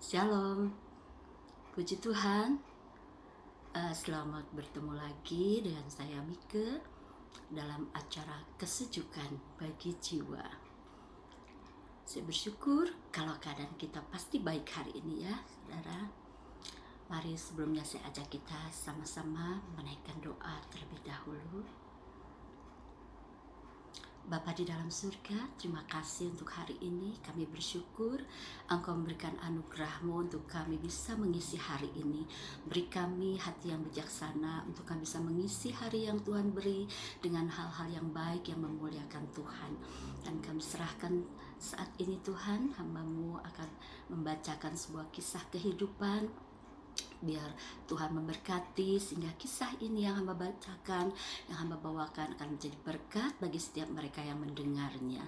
Shalom, puji Tuhan. Selamat bertemu lagi dengan saya Mike dalam acara kesejukan bagi jiwa. Saya bersyukur kalau keadaan kita pasti baik hari ini ya, saudara. Mari sebelumnya saya ajak kita sama-sama menaikkan doa terlebih dahulu. Bapa di dalam surga, terima kasih untuk hari ini. Kami bersyukur Engkau memberikan anugerah-Mu untuk kami bisa mengisi hari ini. Beri kami hati yang bijaksana untuk kami bisa mengisi hari yang Tuhan beri dengan hal-hal yang baik yang memuliakan Tuhan. Dan kami serahkan saat ini Tuhan, hamba-Mu akan membacakan sebuah kisah kehidupan. Biar Tuhan memberkati sehingga kisah ini yang hamba bacakan, yang hamba bawakan akan menjadi berkat bagi setiap mereka yang mendengarnya.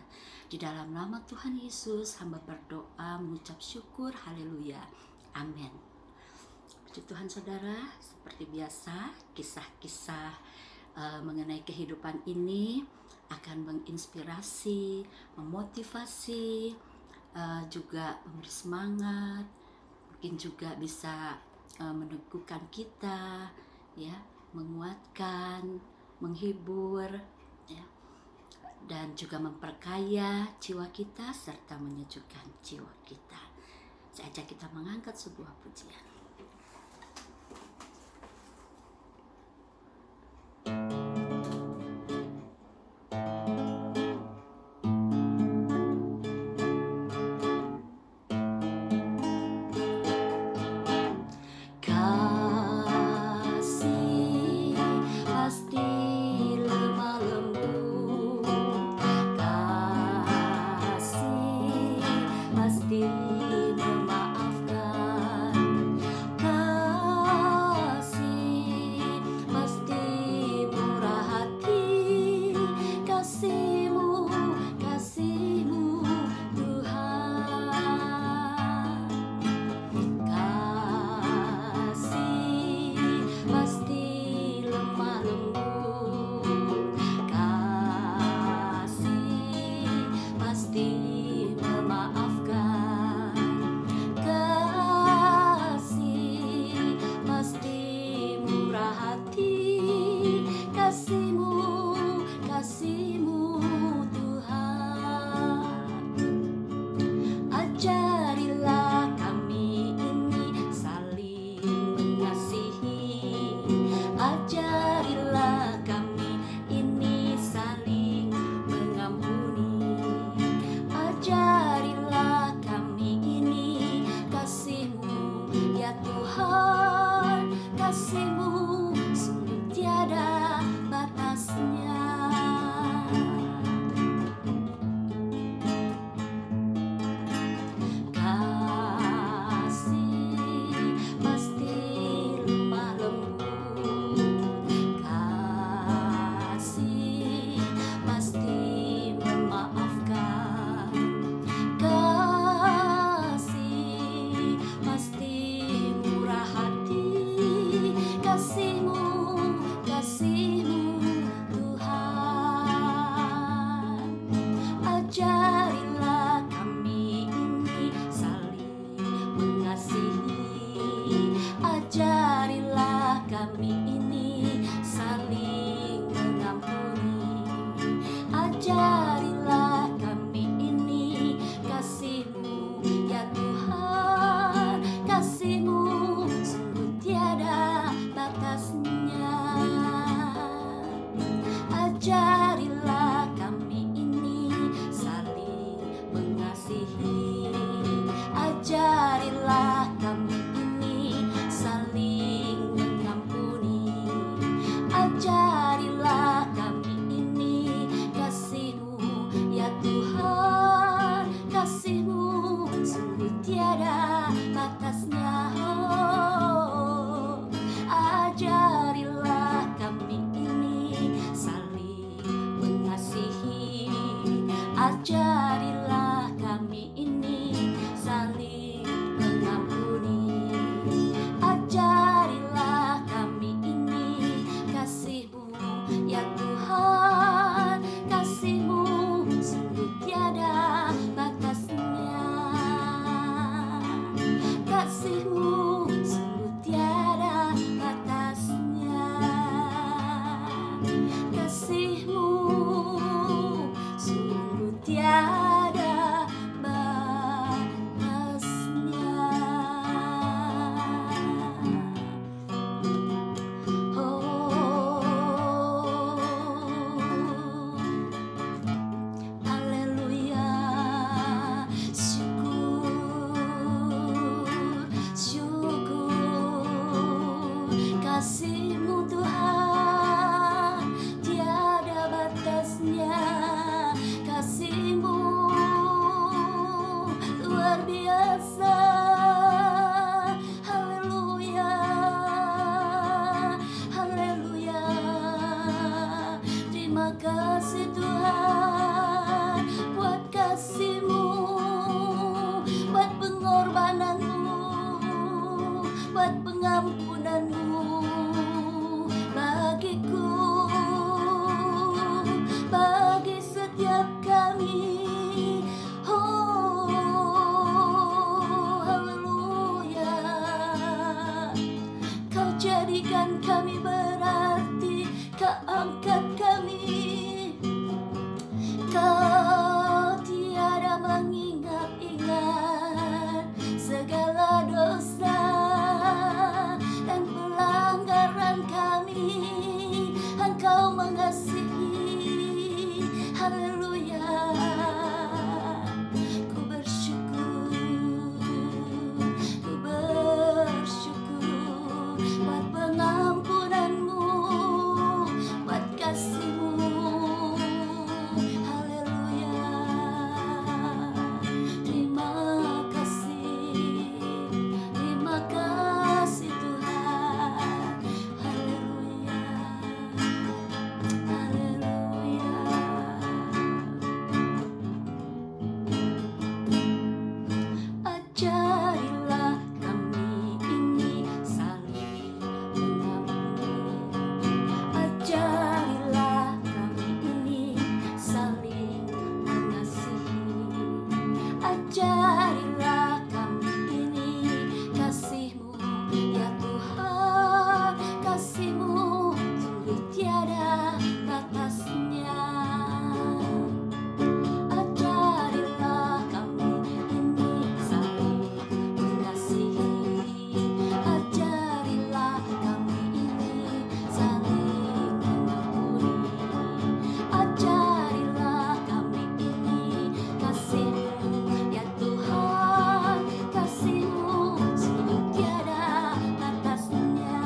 Di dalam nama Tuhan Yesus hamba berdoa mengucap syukur, haleluya, amin. Puji Tuhan saudara, seperti biasa kisah-kisah mengenai kehidupan ini akan menginspirasi, memotivasi, juga memberi semangat, mungkin juga bisa meneguhkan kita, ya, menguatkan, menghibur, ya, dan juga memperkaya jiwa kita serta menyejukkan jiwa kita. Saya ajak kita mengangkat sebuah pujian. kasih-Mu sungguh tiada batasnya. Kasih-Mu sungguh tiada batasnya. Oh, haleluya, syukur kasih-Mu Tuhan tiada batasnya. Kasih-Mu luar biasa. Haleluya, haleluya. Terima kasih Tuhan buat kasih-Mu, buat pengorbanan-Mu, buat pengampunan-Mu bagiku, bagi setiap kami. Oh, haleluya. Kau jadikan kami berarti, Kau angkat kami. Kau tiada mengingat-ingat segala dosa dan pelanggaran kami. Engkau mengasihi. Haleluya. Ku bersyukur buat pengampunan-Mu, buat kasih-Mu. Haleluya. Terima kasih Tuhan. Haleluya, haleluya. Ajarilah kami ini saling mengampuni. Ajarilah kami ini saling mengasihi. Ajarilah kami ini kasih-Mu ya Tuhan. Kasih-Mu sungguh tiada batasnya. Ajarilah kami ini saling mengasihi. Ajarilah kami ini saling mengampuni. Ajarilah kami ini kasih-Mu ya Tuhan. Kasih-Mu sungguh tiada batasnya.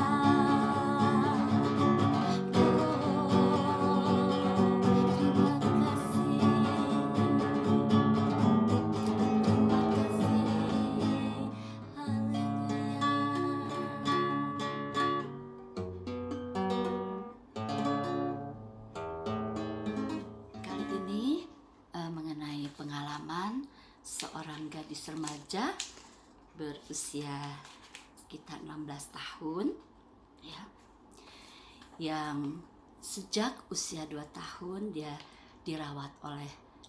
Kali ini mengenai pengalaman seorang gadis remaja berusia sekitar 16 tahun ya, yang sejak usia 2 tahun dia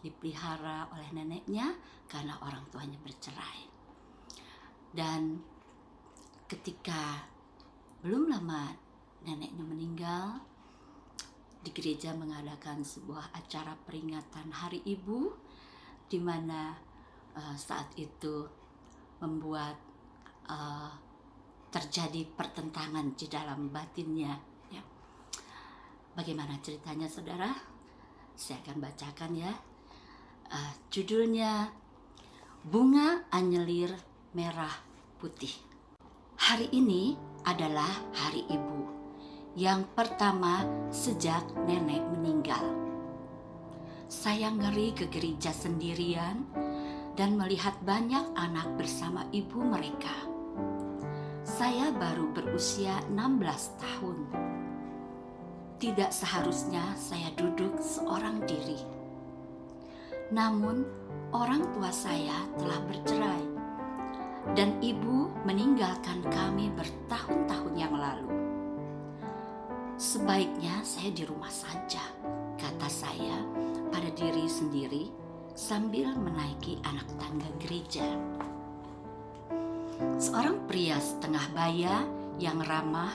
dipelihara oleh neneknya karena orang tuanya bercerai. Dan ketika belum lama neneknya meninggal, di gereja mengadakan sebuah acara peringatan Hari Ibu, di mana saat itu membuat terjadi pertentangan di dalam batinnya ya. Bagaimana ceritanya saudara? Saya akan bacakan ya. Judulnya Bunga Anyelir Merah Putih. Hari ini adalah Hari Ibu yang pertama sejak nenek meninggal. Saya ngeri ke gereja sendirian dan melihat banyak anak bersama ibu mereka. Saya baru berusia 16 tahun. Tidak seharusnya saya duduk seorang diri. Namun orang tua saya telah bercerai dan ibu meninggalkan kami bertahun-tahun yang lalu. Sebaiknya saya di rumah saja, kata saya pada diri sendiri sambil menaiki anak tangga gereja. Seorang pria setengah baya yang ramah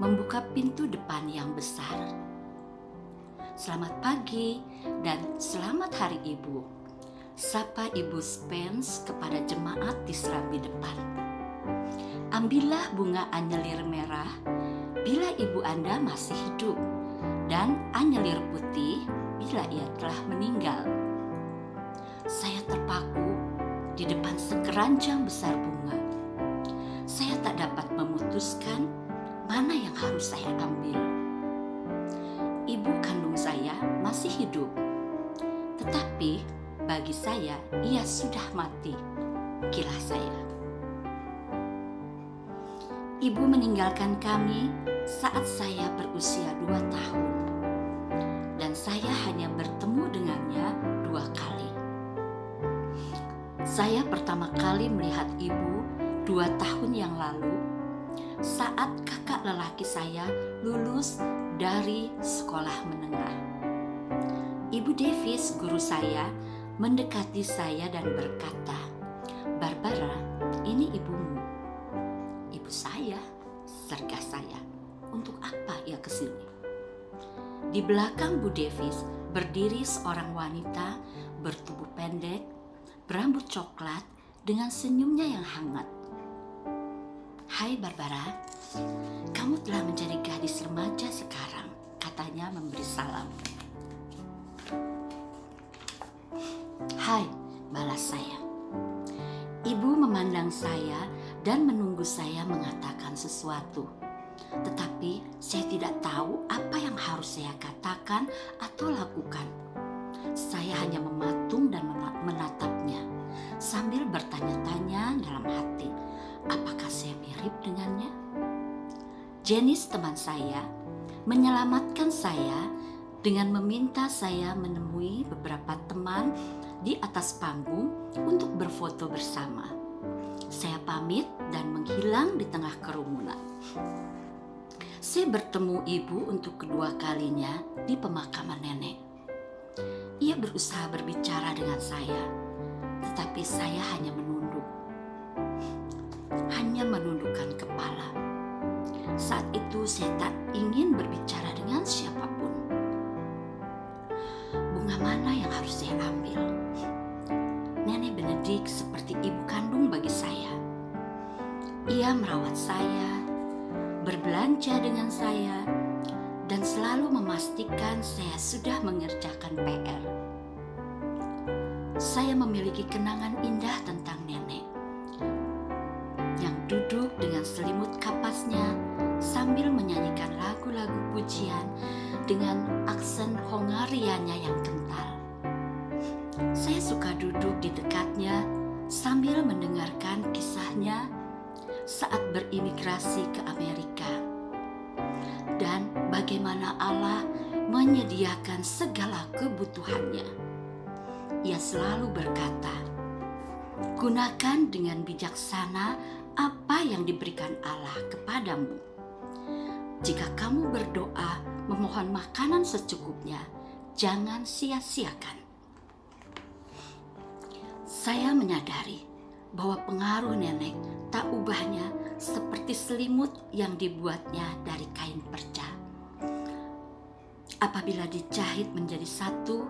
membuka pintu depan yang besar. "Selamat pagi dan selamat Hari Ibu," sapa Ibu Spence kepada jemaat di serambi depan. "Ambillah bunga anyelir merah bila ibu Anda masih hidup, dan anyelir putih bila ia telah meninggal." Saya terpaku di depan sekeranjang besar bunga. Saya tak dapat memutuskan mana yang harus saya ambil. Ibu kandung saya masih hidup, tetapi bagi saya ia sudah mati, kilah saya. Ibu meninggalkan kami saat saya berusia 2 tahun, dan saya hanya bertemu dengannya 2 kali. Saya pertama kali melihat ibu 2 tahun yang lalu saat kakak lelaki saya lulus dari sekolah menengah. Ibu Davis, guru saya, mendekati saya dan berkata, "Barbara, ini ibumu." "Ibu saya," sergah saya. "Untuk apa ia kesini?" Di belakang Bu Davis berdiri seorang wanita bertubuh pendek, berambut coklat dengan senyumnya yang hangat. "Hai Barbara, kamu telah menjadi gadis remaja sekarang," katanya memberi salam. "Hai," balas saya. Ibu memandang saya dan menunggu saya mengatakan sesuatu. Tetapi saya tidak tahu apa yang harus saya katakan atau lakukan. Saya hanya mematung dan menatapnya sambil bertanya-tanya dalam hati, apakah saya mirip dengannya? Janice, teman saya, menyelamatkan saya dengan meminta saya menemui beberapa teman di atas panggung untuk berfoto bersama. Saya pamit dan menghilang di tengah kerumunan. Saya bertemu ibu untuk kedua kalinya di pemakaman nenek. Ia berusaha berbicara dengan saya, tetapi saya hanya menundukkan kepala. Saat itu saya tak ingin berbicara dengan siapapun. Bunga mana yang harus saya ambil? Nenek Benedict seperti ibu kandung bagi saya. Ia merawat saya, berbelanja dengan saya, dan selalu memastikan saya sudah mengerjakan PR. Saya memiliki kenangan indah tentang nenek yang duduk dengan selimut kapasnya sambil menyanyikan lagu-lagu pujian dengan aksen Hongarianya yang kental. Saya suka duduk di dekatnya sambil mendengarkan kisahnya saat berimigrasi ke Amerika, dan bagaimana Allah menyediakan segala kebutuhannya. Ia selalu berkata, "Gunakan dengan bijaksana apa yang diberikan Allah kepadamu. Jika kamu berdoa memohon makanan secukupnya, jangan sia-siakan." Saya menyadari bahwa pengaruh nenek tak ubahnya seperti selimut yang dibuatnya dari kain perca. Apabila dijahit menjadi satu,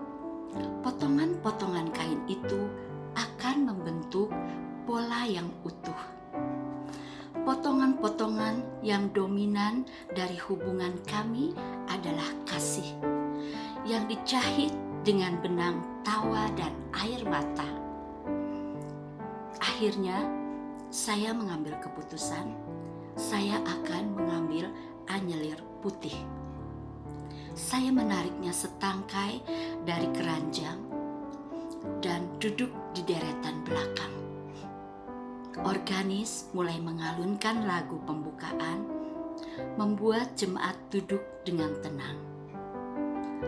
potongan-potongan kain itu akan membentuk pola yang utuh. Potongan-potongan yang dominan dari hubungan kami adalah kasih yang dijahit dengan benang tawa dan air mata. Akhirnya, saya mengambil keputusan, saya akan mengambil anyelir putih. Saya menariknya setangkai dari keranjang dan duduk di deretan belakang. Organis mulai mengalunkan lagu pembukaan, membuat jemaat duduk dengan tenang.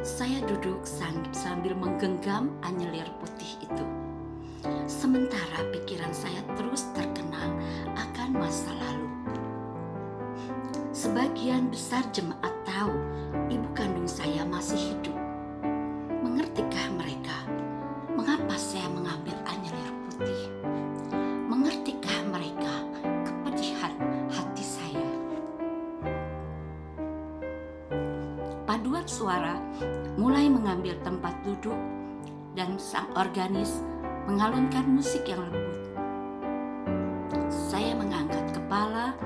Saya duduk sambil menggenggam anyelir putih itu. Sementara pikiran saya terus terkenang akan masa lalu. Sebagian besar jemaat tahu ibu kandung saya masih hidup. Mengertikah mereka mengapa saya mengambil anyelir putih? Mengertikah mereka paduan suara mulai mengambil tempat duduk dan sang organis mengalunkan musik yang lembut. Saya mengangkat kepala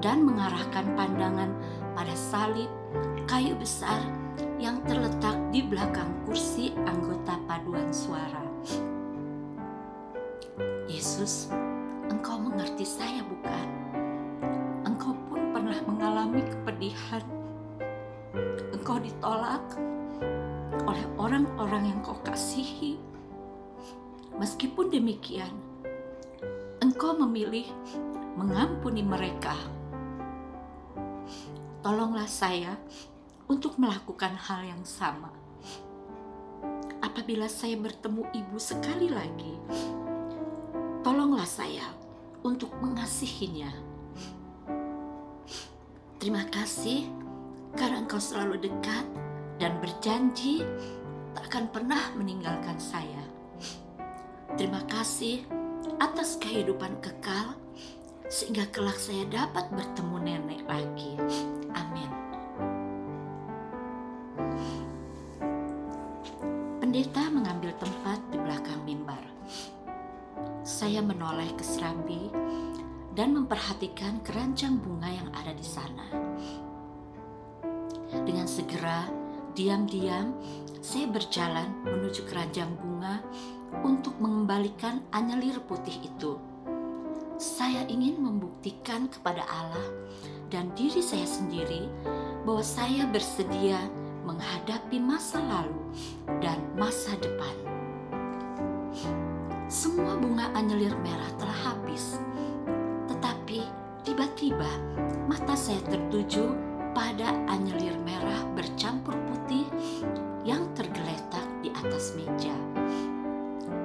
dan mengarahkan pandangan pada salib kayu besar yang terletak di belakang kursi anggota paduan suara. Yesus, Engkau mengerti saya bukan? Engkau pun pernah mengalami kepedihan. Engkau ditolak oleh orang-orang yang Kau kasihi. Meskipun demikian, Engkau memilih mengampuni mereka. Tolonglah saya untuk melakukan hal yang sama. Apabila saya bertemu ibu sekali lagi, tolonglah saya untuk mengasihinya. Terima kasih karena Engkau selalu dekat dan berjanji tak akan pernah meninggalkan saya. Terima kasih atas kehidupan kekal sehingga kelak saya dapat bertemu nenek lagi. Amin. Pendeta mengambil tempat di belakang mimbar. Saya menoleh ke serambi dan memperhatikan keranjang bunga yang ada di sana. Dengan segera, diam-diam, saya berjalan menuju keranjang bunga untuk mengembalikan anyelir putih itu. Saya ingin membuktikan kepada Allah dan diri saya sendiri bahwa saya bersedia menghadapi masa lalu dan masa depan. Semua bunga anyelir merah telah habis, tetapi tiba-tiba mata saya tertuju pada anyelir merah bercampur putih yang tergeletak di atas meja.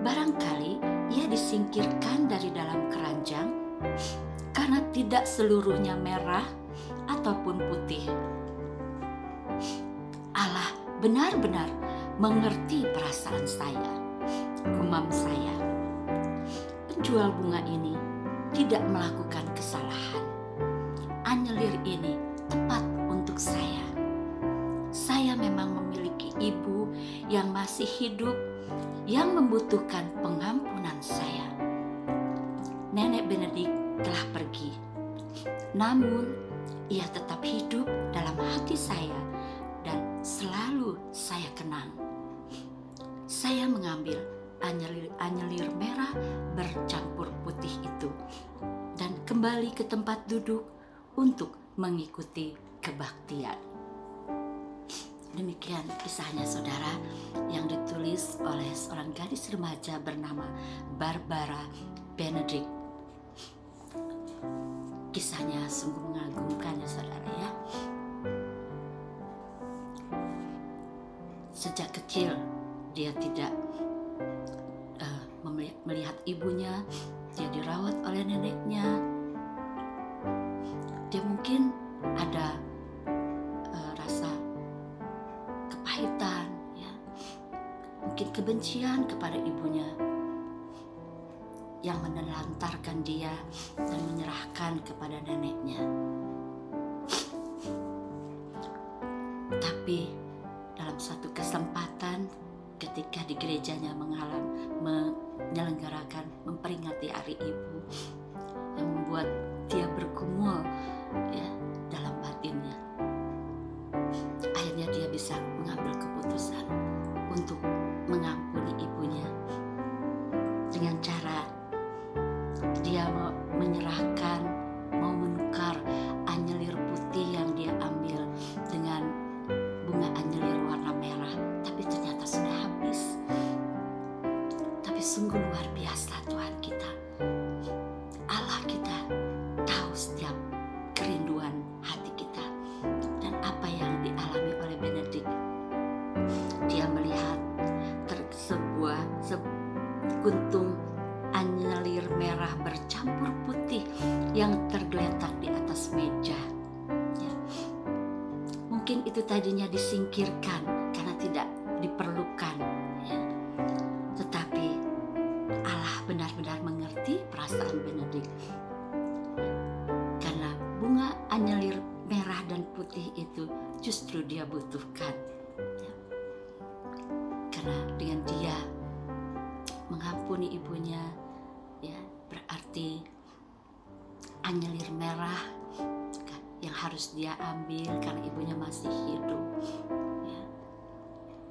Barangkali ia disingkirkan dari dalam keranjang karena tidak seluruhnya merah ataupun putih. Allah benar-benar mengerti perasaan saya, gumam saya. Penjual bunga ini tidak melakukan kesalahan. Anyelir ini tepat untuk saya. Saya memang memiliki ibu yang masih hidup, yang membutuhkan pengampunan saya. Nenek Benedict telah pergi, namun ia tetap hidup dalam hati saya dan selalu saya kenang. Saya mengambil anyelir merah bercampur putih itu dan kembali ke tempat duduk untuk mengikuti kebaktian. Demikian kisahnya saudara, yang ditulis oleh seorang gadis remaja bernama Barbara Benedict. Kisahnya sungguh mengagumkan ya saudara ya. Sejak kecil dia tidak melihat ibunya, dia dirawat oleh neneknya. Dia mungkin ada rasa kepahitan, ya, mungkin kebencian kepada ibunya yang menelantarkan dia dan menyerahkan kepada neneknya. Tapi dalam satu kesempatan ketika di gerejanya memperingati Hari Ibu, yang membuat dia bergumul ya dalam batinnya, akhirnya dia bisa mengambil keputusan untuk mengampuni ibunya dengan cara dia menyerahkan, mau menukar anyelir putih yang dia ambil dengan bunga anyelir warna merah, tapi ternyata sudah habis. Tapi sungguh luar biasa Tuhan kita. Allah kita tahu setiap kerinduan hati kita. Dan apa yang dialami oleh Benedict, dia melihat sekuntum anyelir merah bercampur putih yang tergeletak di atas meja. Ya. Mungkin itu tadinya disingkirkan karena tidak diperlukan. Ya. Tetapi Allah benar-benar mengerti perasaan Benedict. Karena bunga anyelir merah dan putih itu justru dia butuhkan. Ya. Karena dengan dia mengampuni ibunya, ya berarti anyelir merah yang harus dia ambil karena ibunya masih hidup, ya.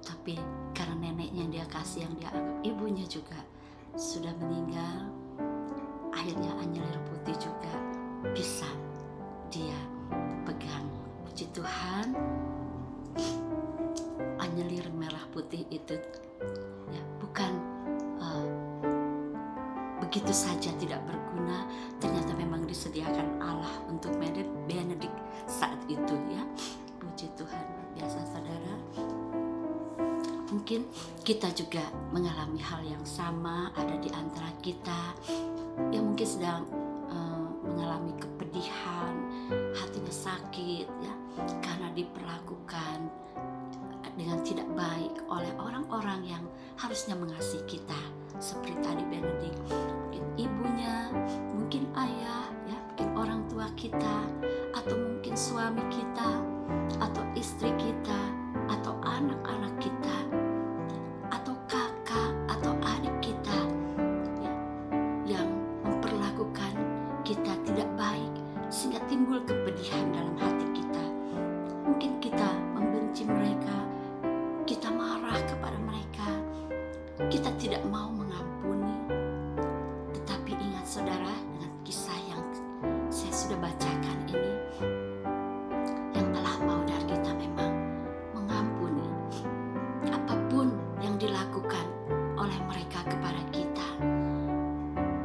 Tapi karena neneknya yang dia kasih, yang dia anggap ibunya juga sudah meninggal, akhirnya anyelir putih juga bisa dia pegang. Puji Tuhan, anyelir merah putih itu ya bukan begitu saja tidak berguna, ternyata memang disediakan Allah untuk Benedict saat itu, ya. Puji Tuhan, luar biasa saudara. Mungkin kita juga mengalami hal yang sama, ada di antara kita yang mungkin sedang mengalami kepedihan, hatinya sakit, ya, karena diperlakukan dengan tidak baik oleh orang-orang yang harusnya mengasihi kita. Seperti tadi Benedict, mungkin ibunya, mungkin ayah, ya, mungkin orang tua kita, atau mungkin suami kita, atau istri kita, atau anak-anak kita, atau kakak atau adik kita, ya, yang memperlakukan kita tidak baik sehingga timbul kepedihan dalam hati kita. Mungkin kita membenci mereka, kita marah kepada mereka, kita tidak mau mengampuni. Tetapi ingat saudara, dengan kisah yang saya sudah bacakan ini, yang Allah mau dari kita memang mengampuni apapun yang dilakukan oleh mereka kepada kita.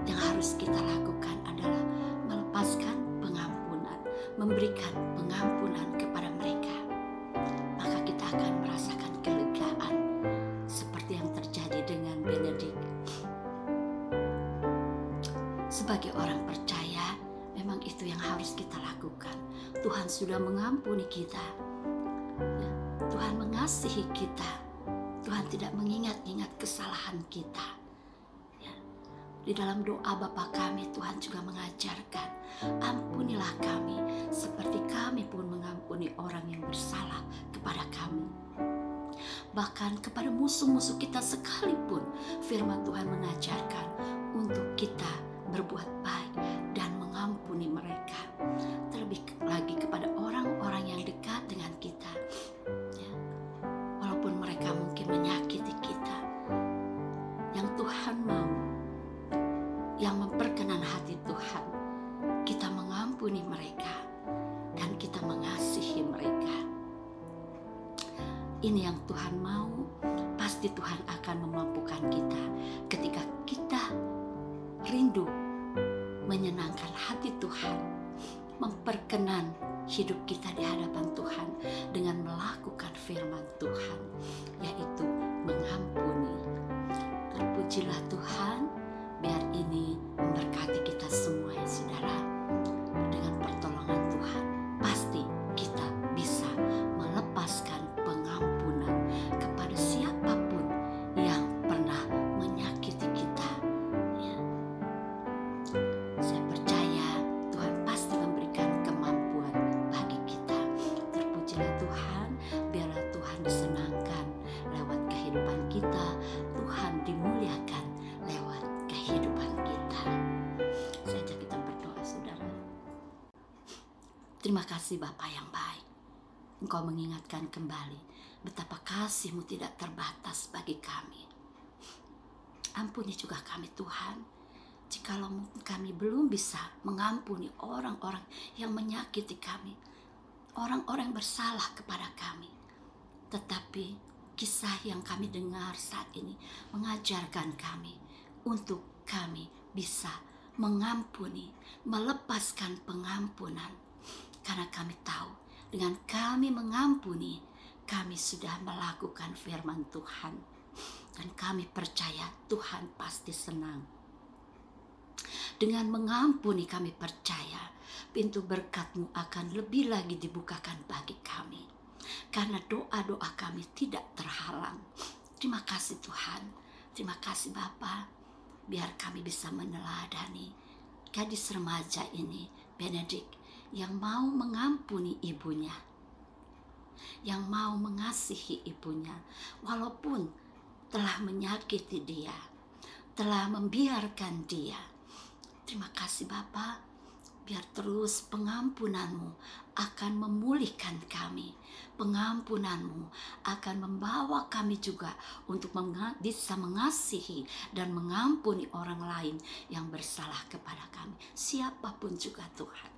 Yang harus kita lakukan adalah melepaskan pengampunan, memberikan pengampunan kepada mereka. Maka kita akan merasakan kelegaan seperti yang terjadi dengan Benedict. Sebagai orang percaya, memang itu yang harus kita lakukan. Tuhan sudah mengampuni kita, ya, Tuhan mengasihi kita, Tuhan tidak mengingat-ingat kesalahan kita, ya. Di dalam doa Bapa kami, Tuhan juga mengajarkan, ampunilah kami seperti kami pun mengampuni orang yang bersalah kepada kami. Bahkan kepada musuh-musuh kita sekalipun, firman Tuhan mengajarkan untuk kita berbuat baik dan mengampuni mereka. Terlebih lagi kepada orang-orang yang dekat dengan kita, ya. Walaupun mereka mungkin menyakiti kita, yang Tuhan mau, yang memperkenan hati Tuhan, kita mengampuni mereka dan kita mengasihi mereka. Ini yang Tuhan mau. Pasti Tuhan akan memampukan kita ketika kita rindu menyenangkan hati Tuhan, memperkenan hidup kita di hadapan Tuhan dengan melakukan firman Tuhan, yaitu mengampuni. Terpujilah Tuhan, biar ini memberkati kita semua, ya saudara. Dengan pertolongan Tuhan, pasti kita bisa melepaskan pengampunan kepada siapapun yang pernah menyakiti kita, ya. Saya percaya Tuhan pasti memberikan kemampuan bagi kita. Terpujilah Tuhan, biarlah Tuhan disenangkan lewat kehidupan kita, Tuhan dimuliakan lewat kehidupan kita. Saya ajak kita berdoa, saudara. Terima kasih Bapa yang baik, Engkau mengingatkan kembali betapa kasih-Mu tidak terbatas bagi kami. Ampuni juga kami Tuhan, jikalau kami belum bisa mengampuni orang-orang yang menyakiti kami, orang-orang yang bersalah kepada kami. Tetapi kisah yang kami dengar saat ini mengajarkan kami untuk kami bisa mengampuni, melepaskan pengampunan. Karena kami tahu dengan kami mengampuni, kami sudah melakukan firman Tuhan. Dan kami percaya Tuhan pasti senang. Dengan mengampuni kami percaya pintu berkat-Mu akan lebih lagi dibukakan bagi kami. Karena doa-doa kami tidak terhalang. Terima kasih Tuhan. Terima kasih Bapa. Biar kami bisa meneladani gadis remaja ini, Benedict, yang mau mengampuni ibunya. yang mau mengasihi ibunya walaupun telah menyakiti dia, telah membiarkan dia. Terima kasih Bapa, biar terus pengampunanmu akan memulihkan kami. Pengampunanmu akan membawa kami juga untuk bisa mengasihi dan mengampuni orang lain yang bersalah kepada kami. Siapapun juga Tuhan.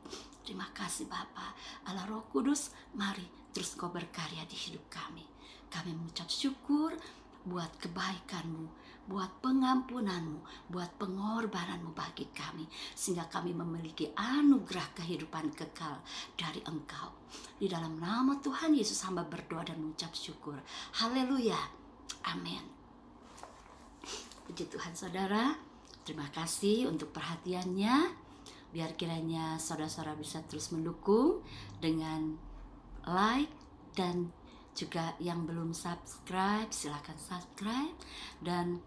Terima kasih Bapa. Allah Roh Kudus, mari terus Kau berkarya di hidup kami. Kami mengucap syukur buat kebaikan-Mu, buat pengampunan-Mu, buat pengorbanan-Mu bagi kami, sehingga kami memiliki anugerah kehidupan kekal dari Engkau. Di dalam nama Tuhan Yesus hamba berdoa dan mengucap syukur. Haleluya. Amin. Puji Tuhan saudara, terima kasih untuk perhatiannya. Biar kiranya saudara-saudara bisa terus mendukung dengan like, dan juga yang belum subscribe silakan subscribe, dan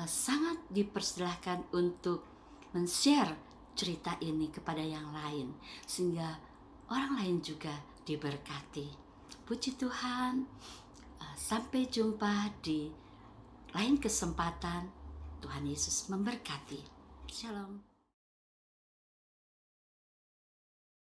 sangat dipersilahkan untuk men-share cerita ini kepada yang lain sehingga orang lain juga diberkati. Puji Tuhan. Sampai jumpa di lain kesempatan. Tuhan Yesus memberkati. Shalom.